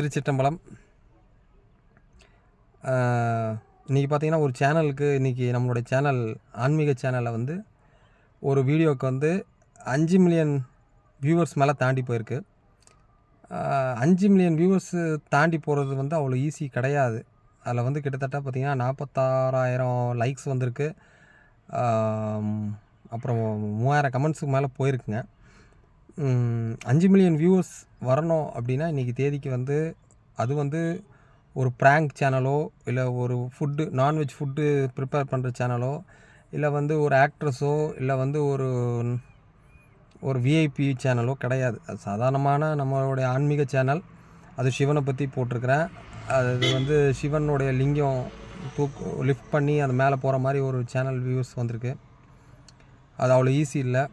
திருச்சிற்றம்பலம். இன்றைக்கி பார்த்திங்கன்னா ஒரு சேனலுக்கு இன்றைக்கி நம்மளுடைய சேனல் ஆன்மீக சேனலில் வந்து ஒரு வீடியோவுக்கு வந்து 5 மில்லியன் வியூவர்ஸ் மேலே தாண்டி போயிருக்கு. 5 மில்லியன் வியூவர்ஸு தாண்டி போகிறது வந்து அவ்வளோ ஈஸி கிடையாது. அதில் வந்து கிட்டத்தட்ட பார்த்திங்கன்னா 46,000 லைக்ஸ் வந்திருக்கு. அப்புறம் 3000 கமெண்ட்ஸுக்கு மேலே போயிருக்குங்க. 5 மில்லியன் வியூவர்ஸ் வரணும் அப்படின்னா இன்றைக்கி தேதிக்கு வந்து அது வந்து ஒரு ப்ராங்க் சேனலோ, இல்லை ஒரு நான்வெஜ் ஃபுட்டு ப்ரிப்பேர் பண்ணுற சேனலோ, இல்லை வந்து ஒரு ஆக்ட்ரஸோ, இல்லை வந்து ஒரு விஐபி சேனலோ கிடையாது. அது சாதாரணமான நம்மளுடைய ஆன்மீக சேனல். அது சிவனை பற்றி போட்டிருக்கிறேன். அது வந்து சிவனுடைய லிங்கம் லிஃப்ட் பண்ணி அது மேலே போகிற மாதிரி ஒரு சேனல் வியூஸ் வந்திருக்கு. அது அவ்வளோ ஈஸி இல்லை.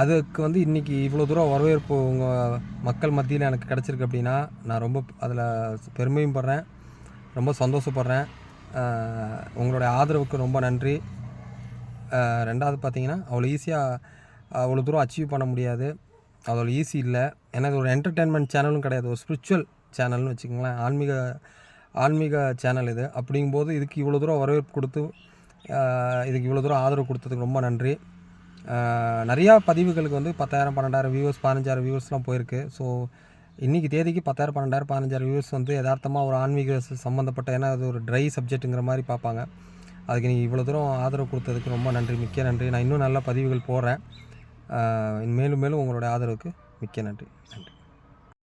அதுக்கு வந்து இன்றைக்கி இவ்வளோ தூரம் வரவேற்பு உங்கள் மக்கள் மத்தியில் எனக்கு கிடச்சிருக்கு அப்படின்னா நான் ரொம்ப அதில் பெருமையும் படுறேன், ரொம்ப சந்தோஷப்படுறேன். உங்களுடைய ஆதரவுக்கு ரொம்ப நன்றி. ரெண்டாவது பார்த்திங்கன்னா அவ்வளோ ஈஸியாக அவ்வளோ தூரம் அச்சீவ் பண்ண முடியாது. அவ்வளோ ஈஸி இல்லை. ஏன்னா இது ஒரு என்டர்டெயின்மெண்ட் சேனலும் கிடையாது, ஒரு ஸ்பிரிச்சுவல் சேனல்னு வச்சுக்கோங்களேன். ஆன்மீக சேனல் இது. அப்படிங்கும்போது இதுக்கு இவ்வளோ தூரம் வரவேற்பு கொடுத்து இதுக்கு இவ்வளோ தூரம் ஆதரவு கொடுத்ததுக்கு ரொம்ப நன்றி. நிறையா பதிவுகளுக்கு வந்து 10,000 12,000 வியூவர்ஸ் 15,000 வியூவர்ஸ்லாம் போயிருக்கு. ஸோ இன்றைக்கி தேதிக்கு 10,000 12,000 15,000 வியூவர்ஸ் வந்து யதார்த்தமாக ஒரு ஆன்மீக சம்மந்தப்பட்ட, ஏன்னா அது ஒரு ட்ரை சப்ஜெக்ட்டுங்கிற மாதிரி பார்ப்பாங்க. அதுக்கு நீங்கள் இவ்வளோ தூரம் ஆதரவு கொடுத்ததுக்கு ரொம்ப நன்றி, மிக்க நன்றி. நான் இன்னும் நல்ல பதிவுகள் போடுறேன். மேலும் மேலும் உங்களுடைய ஆதரவுக்கு மிக்க நன்றி.